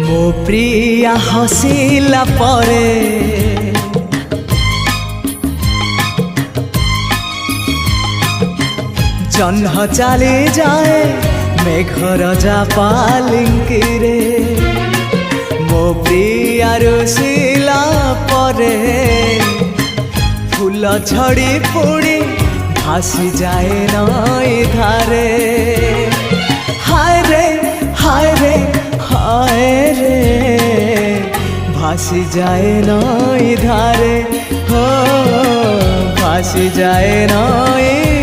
ମୋ ପ୍ରିୟା ହସିଲା ପରେ ଜହ୍ନ ଚାଲି ଯାଏ ମେଘର ପାଲିଙ୍କିରେ ମୋ ପ୍ରିୟା ରୁଷିଲା ପରେ ଫୁଲ ଝଡ଼ି ପୁଣି ଭାସି ଯାଏ ନଈ ଧାରେ ହାୟ ରେ ହାୟ ରେ हाय रे भासी जाए नई धारे हो भासी जाए नई